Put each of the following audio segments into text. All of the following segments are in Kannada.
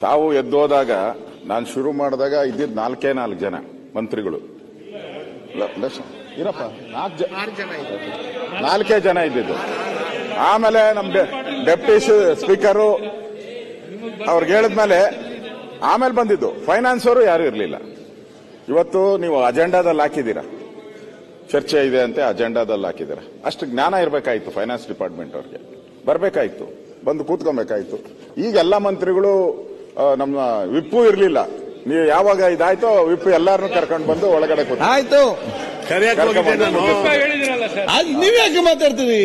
ತಾವು ಎದ್ದೋದಾಗ ನಾನು ಶುರು ಮಾಡಿದಾಗ ಇದ್ದಿದ್ದು 4 ಜನ ಮಂತ್ರಿಗಳು. ಇರಪ್ಪ 4 ಜನ ಇದ್ದಿದ್ದು. ಆಮೇಲೆ ನಮ್ಮ ಡೆಪ್ಟಿ ಸ್ಪೀಕರು ಅವ್ರಿಗೆ ಹೇಳಿದ್ಮೇಲೆ ಆಮೇಲೆ ಬಂದಿದ್ದು ಫೈನಾನ್ಸ್ ಅವರು ಯಾರು ಇರಲಿಲ್ಲ. ಇವತ್ತು ನೀವು ಅಜೆಂಡಾದಲ್ಲಿ ಹಾಕಿದ್ದೀರಾ, ಚರ್ಚೆ ಇದೆ ಅಂತ ಅಜೆಂಡಾದಲ್ಲಿ ಹಾಕಿದ್ದೀರಾ. ಅಷ್ಟು ಜ್ಞಾನ ಇರಬೇಕಾಯ್ತು ಫೈನಾನ್ಸ್ ಡಿಪಾರ್ಟ್ಮೆಂಟ್ ಅವ್ರಿಗೆ, ಬರಬೇಕಾಯ್ತು, ಬಂದು ಕೂತ್ಕೊಬೇಕಾಯ್ತು. ಈಗ ಎಲ್ಲ ಮಂತ್ರಿಗಳು ನಮ್ಮ ವಿಪ್ಪು ಇರಲಿಲ್ಲ. ನೀವು ಯಾವಾಗ ಇದಾಯ್ತೋ ವಿಪ್ಪು ಎಲ್ಲಾರನ್ನೂ ಕರ್ಕೊಂಡು ಬಂದು ಒಳಗಡೆ ಕೂತು ಆಯ್ತು. ನೀವ್ ಯಾಕೆ ಮಾತಾಡ್ತೀವಿ?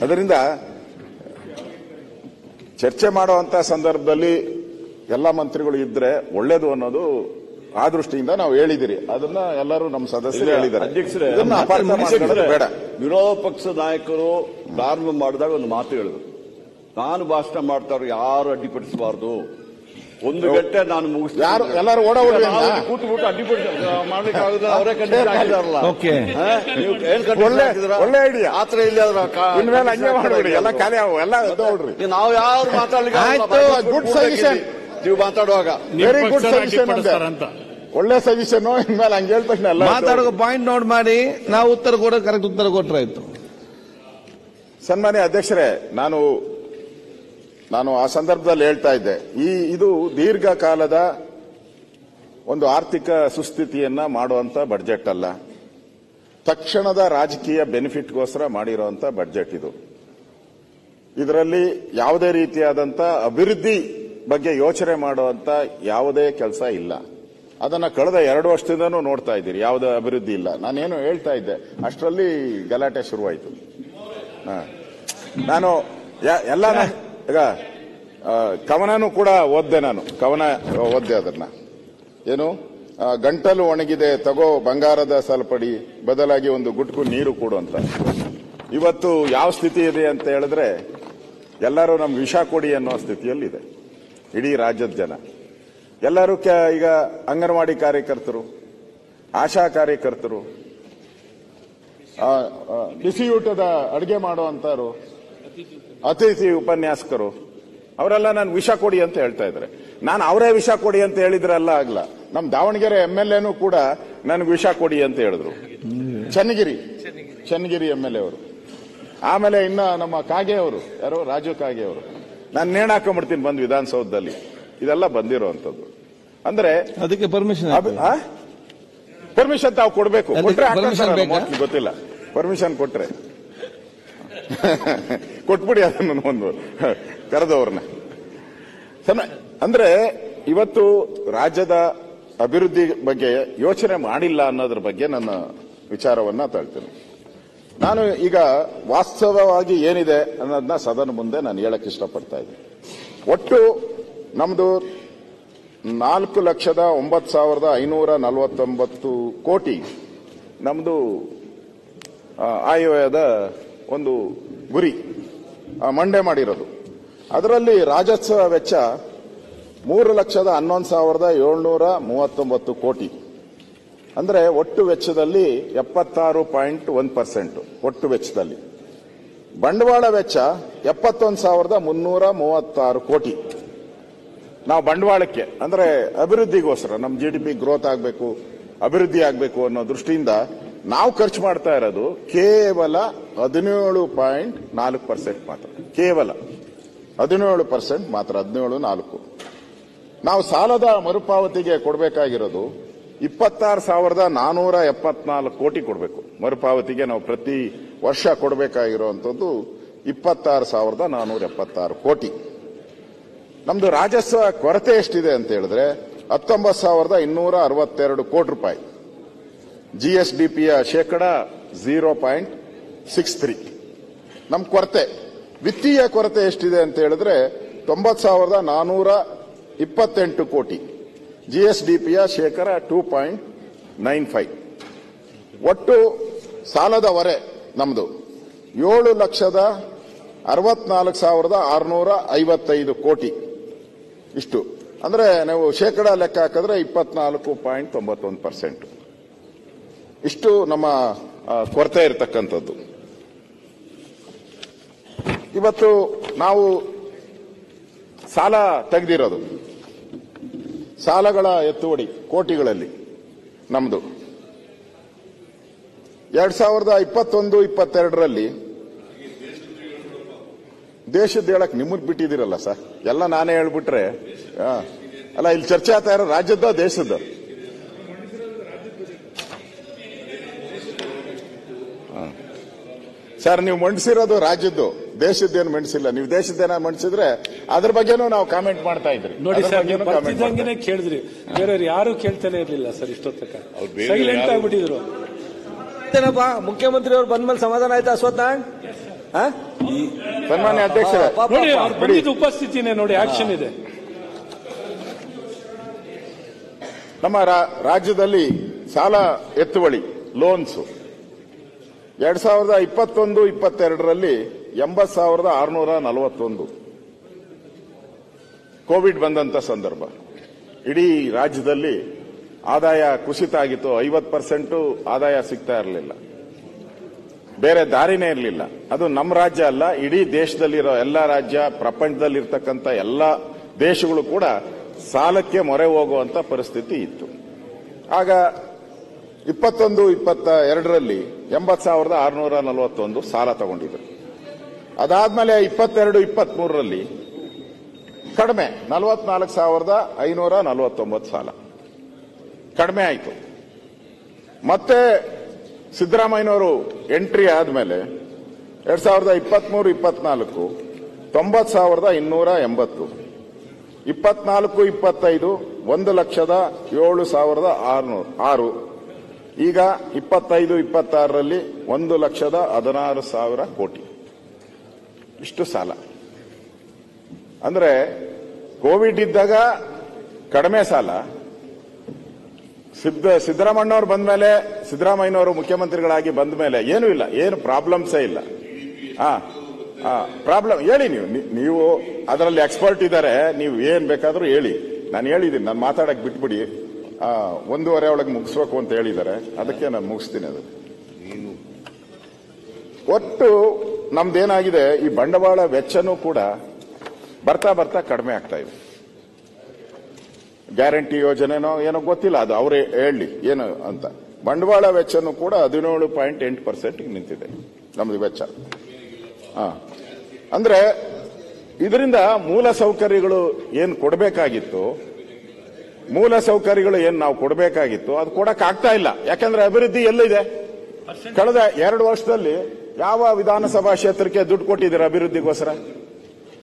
ಅದರಿಂದ ಚರ್ಚೆ ಮಾಡುವಂತ ಸಂದರ್ಭದಲ್ಲಿ ಎಲ್ಲ ಮಂತ್ರಿಗಳು ಇದ್ರೆ ಒಳ್ಳೇದು ಅನ್ನೋದು ಆ ದೃಷ್ಟಿಯಿಂದ ನಾವು ಹೇಳಿದಿರಿ. ಅದನ್ನ ಎಲ್ಲರೂ ನಮ್ಮ ಸದಸ್ಯರು ಹೇಳಿದ್ದಾರೆ. ಅಧ್ಯಕ್ಷರೇ, ಬೇಡ. ವಿರೋಧ ಪಕ್ಷದ ನಾಯಕರು ಪ್ರಾರಂಭ ಮಾಡಿದಾಗ ಒಂದು ಮಾತು ಹೇಳಿದ್ರು, ನಾನು ಭಾಷಣ ಮಾಡ್ತಾರ ಯಾರು ಅಡ್ಡಿಪಡಿಸಬಾರ್ದು, 1 ಗಂಟೆ ನಾನು ಮುಗಿಸ್ತೀನಿ. ಯಾರು ಎಲ್ಲರೂ ಕೂತ್ಬಿಟ್ಟು ಅಡ್ಡಿಪಡಿಸ ಮಾಡ್ಲಿಕ್ಕಾಗುದ ಅವರೇ ಖಂಡಿತ ಆಗಿದಾರಲ್ಲ. ಒಳ್ಳೆ ಐಡಿಯಾ. ಆತರ ಇಲ್ಲಿ ಇನ್ಮೇಲೆ ಹಂಗೆ ಮಾಡ್ಬಿಡಿ, ಎಲ್ಲ ಖಾಲಿ ಎಲ್ಲ ನೋಡ್ರಿ. ನಾವು ಯಾರು ಮಾತಾಡ್ಲಿಕ್ಕೆ ಗುಡ್ ಸಜೆಷನ್ ನೀವು ಮಾತಾಡುವಾಗ. ವೆರಿ ಗುಡ್ ಸಜೆಷನ್ ಅಂತ ಒಳ್ಳೆ ಸಜೆಷನ್. ಇನ್ಮೇಲೆ ಹಂಗೆ ಹೇಳಿದ ತಕ್ಷಣ ಎಲ್ಲ ಮಾತಾಡೋ ಪಾಯಿಂಟ್ ನೋಟ್ ಮಾಡಿ ನಾವು ಉತ್ತರ ಕೊಡೋ ಕರೆಕ್ಟ್ ಉತ್ತರ ಕೊಟ್ರಾಯ್ತು. ಸನ್ಮಾನ್ಯ ಅಧ್ಯಕ್ಷರೇ, ನಾನು ಆ ಸಂದರ್ಭದಲ್ಲಿ ಹೇಳ್ತಾ ಇದ್ದೆ, ಇದು ದೀರ್ಘಕಾಲದ ಒಂದು ಆರ್ಥಿಕ ಸುಸ್ಥಿತಿಯನ್ನ ಮಾಡುವಂತ ಬಡ್ಜೆಟ್ ಅಲ್ಲ, ತಕ್ಷಣದ ರಾಜಕೀಯ ಬೆನಿಫಿಟ್ಗೋಸ್ಕರ ಮಾಡಿರುವಂತ ಬಡ್ಜೆಟ್ ಇದು. ಇದರಲ್ಲಿ ಯಾವುದೇ ರೀತಿಯಾದಂತ ಅಭಿವೃದ್ಧಿ ಬಗ್ಗೆ ಯೋಚನೆ ಮಾಡುವಂತ ಯಾವುದೇ ಕೆಲಸ ಇಲ್ಲ. ಅದನ್ನ ಕಳೆದ 2 ವರ್ಷದಿಂದನೂ ನೋಡ್ತಾ ಇದ್ದೀರಿ, ಯಾವುದೇ ಅಭಿವೃದ್ಧಿ ಇಲ್ಲ. ನಾನೇನು ಹೇಳ್ತಾ ಇದ್ದೆ ಅಷ್ಟರಲ್ಲಿ ಗಲಾಟೆ ಶುರುವಾಯಿತು. ನಾನು ಎಲ್ಲ ಈಗ ಕವನನೂ ಕೂಡ ಓದ್ದೆ, ಕವನ ಓದ್ದೆ. ಅದನ್ನ ಏನು, ಗಂಟಲು ಒಣಗಿದೆ ತಗೋ ಬಂಗಾರದ ಸಲ್ಪಡಿ, ಬದಲಾಗಿ ಒಂದು ಗುಟ್ಕು ನೀರು ಕೊಡು ಅಂತ. ಇವತ್ತು ಯಾವ ಸ್ಥಿತಿ ಇದೆ ಅಂತ ಹೇಳಿದ್ರೆ ಎಲ್ಲರೂ ನಮ್ಗೆ ವಿಷ ಕೊಡಿ ಅನ್ನೋ ಸ್ಥಿತಿಯಲ್ಲಿದೆ ಇಡೀ ರಾಜ್ಯದ ಜನ. ಎಲ್ಲರೂ ಈಗ ಅಂಗನವಾಡಿ ಕಾರ್ಯಕರ್ತರು, ಆಶಾ ಕಾರ್ಯಕರ್ತರು, ಬಿಸಿಯೂಟದ ಅಡುಗೆ ಮಾಡುವಂತರು, ಅತಿಥಿ ಉಪನ್ಯಾಸಕರು, ಅವರೆಲ್ಲ ನಾನು ವಿಷ ಕೊಡಿ ಅಂತ ಹೇಳ್ತಾ ಇದ್ದಾರೆ. ನಾನು ಅವರೇ ವಿಷ ಕೊಡಿ ಅಂತ ಹೇಳಿದ್ರಲ್ಲ ಆಗ್ಲ. ನಮ್ಮ ದಾವಣಗೆರೆ MLA ಕೂಡ ನನಗೆ ವಿಷ ಕೊಡಿ ಅಂತ ಹೇಳಿದ್ರು. ಚನ್ನಗಿರಿ MLA ಅವರು. ಆಮೇಲೆ ಇನ್ನ ನಮ್ಮ ಕಾಗೆ ಅವರು, ಯಾರೋ ರಾಜು ಕಾಗೆ ಅವರು, ನಾನು ನೇಣು ಹಾಕೊಂಡ್ಬಿಡ್ತೀನಿ ಬಂದು ವಿಧಾನಸೌಧದಲ್ಲಿ. ಇದೆಲ್ಲ ಬಂದಿರುವಂತದ್ದು. ಅಂದ್ರೆ ಅದಕ್ಕೆ ಪರ್ಮಿಷನ್ ತಾವು ಕೊಡ್ಬೇಕು. ಗೊತ್ತಿಲ್ಲ, ಪರ್ಮಿಷನ್ ಕೊಟ್ರೆ ಕೊಟ್ಬಿಡಿ ಅದನ್ನು ಒಂದು ಕರೆದವ್ರನ್ನ. ಅಂದ್ರೆ ಇವತ್ತು ರಾಜ್ಯದ ಅಭಿವೃದ್ಧಿ ಬಗ್ಗೆ ಯೋಚನೆ ಮಾಡಿಲ್ಲ ಅನ್ನೋದ್ರ ಬಗ್ಗೆ ನನ್ನ ವಿಚಾರವನ್ನ ತಳ್ತೇನೆ. ನಾನು ಈಗ ವಾಸ್ತವವಾಗಿ ಏನಿದೆ ಅನ್ನೋದನ್ನ ಸದನ ಮುಂದೆ ನಾನು ಹೇಳಕ್ ಇಷ್ಟಪಡ್ತಾ ಇದ್ದೀನಿ. ಒಟ್ಟು ನಮ್ದು 4,09,549 ಕೋಟಿ ನಮ್ದು ಆಯವ್ಯಯದ ಒಂದು ಗುರಿ ಮಂಡನೆ ಮಾಡಿರೋದು. ಅದರಲ್ಲಿ ರಾಜಸ್ವ ವೆಚ್ಚ 3,11,739 ಕೋಟಿ. ಅಂದ್ರೆ ಒಟ್ಟು ವೆಚ್ಚದಲ್ಲಿ 76.1%. ಒಟ್ಟು ವೆಚ್ಚದಲ್ಲಿ ಬಂಡವಾಳ ವೆಚ್ಚ 71,336 ಕೋಟಿ. ನಾವು ಬಂಡವಾಳಕ್ಕೆ ಅಂದ್ರೆ ಅಭಿವೃದ್ಧಿಗೋಸ್ಕರ ನಮ್ಮ GDP ಗ್ರೋತ್ ಆಗಬೇಕು, ಅಭಿವೃದ್ಧಿ ಆಗಬೇಕು ಅನ್ನೋ ದೃಷ್ಟಿಯಿಂದ ನಾವು ಖರ್ಚು ಮಾಡ್ತಾ ಇರೋದು ಕೇವಲ 17.4% ಮಾತ್ರ. ಕೇವಲ 17% ಮಾತ್ರ, 17.4. ನಾವು ಸಾಲದ ಮರುಪಾವತಿಗೆ ಕೊಡಬೇಕಾಗಿರೋದು 26,474 ಕೋಟಿ ಕೊಡಬೇಕು. ಮರುಪಾವತಿಗೆ ನಾವು ಪ್ರತಿ ವರ್ಷ ಕೊಡಬೇಕಾಗಿರುವಂತದ್ದು 26,476 ಕೋಟಿ. ನಮ್ದು ರಾಜಸ್ವ ಕೊರತೆ ಎಷ್ಟಿದೆ ಅಂತ ಹೇಳಿದ್ರೆ 19,262 ಕೋಟಿ ರೂಪಾಯಿ. GSDPಯ ಶೇಕಡ 0.63 ನಮ್ ಕೊರತೆ. ವಿತ್ತೀಯ ಕೊರತೆ ಎಷ್ಟಿದೆ ಅಂತ ಹೇಳಿದ್ರೆ 90,428 ಕೋಟಿ. GSDPಯ ಶೇಕಡ 2.95. ಒಟ್ಟು ಸಾಲದ ಹೊರೆ ನಮ್ದು 7,64,655 ಕೋಟಿ. ಇಷ್ಟು ಅಂದ್ರೆ ನೀವು ಶೇಕಡ ಲೆಕ್ಕ ಹಾಕಿದ್ರೆ 24.91%. ಇಷ್ಟು ನಮ್ಮ ಕೊರತೆ ಇರತಕ್ಕಂಥದ್ದು. ಇವತ್ತು ನಾವು ಸಾಲ ತೆಗೆದಿರೋದು ಸಾಲಗಳ ಎತ್ತುವರಿ ಕೋಟಿಗಳಲ್ಲಿ ನಮ್ದು 2021-22ರಲ್ಲಿ ದೇಶದ ಹೇಳಕ್ ನಿಮ್ಮದ್ ಬಿಟ್ಟಿದ್ದೀರಲ್ಲ ಸರ್, ಎಲ್ಲ ನಾನೇ ಹೇಳ್ಬಿಟ್ರೆ ಅಲ್ಲ, ಇಲ್ಲಿ ಚರ್ಚೆ ಆಗ್ತಾ ಇರೋ ರಾಜ್ಯದ ದೇಶದ ಸರ್, ನೀವು ಮಂಡಿಸಿರೋದು ರಾಜ್ಯದ್ದು, ದೇಶದ್ದೇನು ಮಂಡಿಸಿಲ್ಲ. ನೀವು ದೇಶದ್ದೇನ ಮಂಡಿಸಿದ್ರೆ ಅದ್ರ ಬಗ್ಗೆನೂ ನಾವು ಕಾಮೆಂಟ್ ಮಾಡ್ತಾ ಇದ್ರಿ. ನೋಡಿ ಸರ್, ನೀವು ಬರ್ತಿದ್ದಂಗೆನೆ ಕೇಳಿದ್ರಿ, ಬೇರೆಯವ್ರು ಯಾರು ಕೇಳ್ತಾನೆ ಇರ್ಲಿಲ್ಲ ಸರ್. ಇಷ್ಟೊತ್ತಕ ಸೈಲೆಂಟ್ ಆಗ್ಬಿಟ್ಟಿದ್ರು. ಮುಖ್ಯಮಂತ್ರಿ ಅವ್ರು ಬಂದ್ಮೇಲೆ ಸಮಾಧಾನ ಆಯ್ತಾ ಅಶ್ವತ್ಥನಾರಾಯಣ್? ಸನ್ಮಾನ್ಯ ಅಧ್ಯಕ್ಷರೇ, ನೋಡಿ ಅವ್ರು ಬಂದಿದ್ದ ಉಪಸ್ಥಿತಿನೇ ನೋಡಿ, ಆಕ್ಷನ್ ಇದೆ. ನಮ್ಮ ರಾಜ್ಯದಲ್ಲಿ ಸಾಲ ಎತ್ತುವಳಿ ಲೋನ್ಸ್ 2021-22ರಲ್ಲಿ 80,641 ಕೋವಿಡ್ ಬಂದಂತ ಸಂದರ್ಭ. ಇಡೀ ರಾಜ್ಯದಲ್ಲಿ ಆದಾಯ ಕುಸಿತ ಆಗಿತ್ತು. 50% ಆದಾಯ ಸಿಗ್ತಾ ಇರಲಿಲ್ಲ, ಬೇರೆ ದಾರಿನೇ ಇರಲಿಲ್ಲ. ಅದು ನಮ್ಮ ರಾಜ್ಯ ಅಲ್ಲ, ಇಡೀ ದೇಶದಲ್ಲಿರೋ ಎಲ್ಲ ರಾಜ್ಯ, ಪ್ರಪಂಚದಲ್ಲಿರ್ತಕ್ಕಂಥ ಎಲ್ಲ ದೇಶಗಳು ಕೂಡ ಸಾಲಕ್ಕೆ ಮೊರೆ ಹೋಗುವಂತ ಪರಿಸ್ಥಿತಿ ಇತ್ತು. ಆಗ 21-22ರಲ್ಲಿ 80,641 ಸಾಲ ತಗೊಂಡಿದ್ರು. ಅದಾದ್ಮೇಲೆ 22-23ರಲ್ಲಿ ಕಡಿಮೆ 44,549 ಸಾಲ ಕಡಿಮೆ ಆಯಿತು. ಮತ್ತೆ ಸಿದ್ದರಾಮಯ್ಯನವರು ಎಂಟ್ರಿ ಆದ್ಮೇಲೆ 2023-24 90,280, 24-25 1,07,606, ಈಗ 25-26ರಲ್ಲಿ 1,16,000 ಕೋಟಿ. ಇಷ್ಟು ಸಾಲ. ಅಂದ್ರೆ ಕೋವಿಡ್ ಇದ್ದಾಗ ಕಡಿಮೆ ಸಾಲ, ಸಿದ್ದರಾಮಯ್ಯನವರು ಬಂದ್ಮೇಲೆ, ಸಿದ್ದರಾಮಯ್ಯನವರು ಮುಖ್ಯಮಂತ್ರಿಗಳಾಗಿ ಬಂದ ಮೇಲೆ ಏನೂ ಇಲ್ಲ, ಏನು ಪ್ರಾಬ್ಲಮ್ಸೇ ಇಲ್ಲ. ಪ್ರಾಬ್ಲಮ್ ಹೇಳಿ ನೀವು ಅದರಲ್ಲಿ ಎಕ್ಸ್ಪರ್ಟ್ ಇದ್ದಾರೆ, ನೀವು ಏನ್ ಬೇಕಾದ್ರೂ ಹೇಳಿ. ನಾನು ಹೇಳಿದ್ದೀನಿ, ನಾನು ಮಾತಾಡಕ್ ಬಿಟ್ಬಿಡಿ, 1:30 ಒಳಗೆ ಮುಗಿಸ್ಬೇಕು ಅಂತ ಹೇಳಿದ್ದಾರೆ, ಅದಕ್ಕೆ ನಾನು ಮುಗಿಸ್ತೀನಿ. ಅದು ಒಟ್ಟು ನಮ್ದೇನಾಗಿದೆ, ಈ ಬಂಡವಾಳ ವೆಚ್ಚನೂ ಕೂಡ ಬರ್ತಾ ಬರ್ತಾ ಕಡಿಮೆ ಆಗ್ತಾ ಇದೆ. ಗ್ಯಾರಂಟಿ ಯೋಜನೆನೋ ಏನೋ ಗೊತ್ತಿಲ್ಲ, ಅದು ಅವರೇ ಹೇಳಿ ಏನು ಅಂತ. ಬಂಡವಾಳ ವೆಚ್ಚನೂ ಕೂಡ 17.8% ನಿಂತಿದೆ ನಮ್ದು ವೆಚ್ಚ. ಅಂದ್ರೆ ಇದರಿಂದ ಮೂಲ ಸೌಕರ್ಯಗಳು ಏನ್ ಕೊಡಬೇಕಾಗಿತ್ತು, ಮೂಲ ಸೌಕರ್ಯಗಳು ಏನ್ ನಾವು ಕೊಡಬೇಕಾಗಿತ್ತು ಅದು ಕೊಡಕ್ ಆಗ್ತಾ ಇಲ್ಲ. ಯಾಕಂದ್ರೆ ಅಭಿವೃದ್ಧಿ ಎಲ್ಲಿದೆ? ಕಳೆದ 2 ವರ್ಷದಲ್ಲಿ ಯಾವ ವಿಧಾನಸಭಾ ಕ್ಷೇತ್ರಕ್ಕೆ ದುಡ್ಡು ಕೊಟ್ಟಿದ್ದೀರಾ ಅಭಿವೃದ್ಧಿಗೋಸ್ಕರ?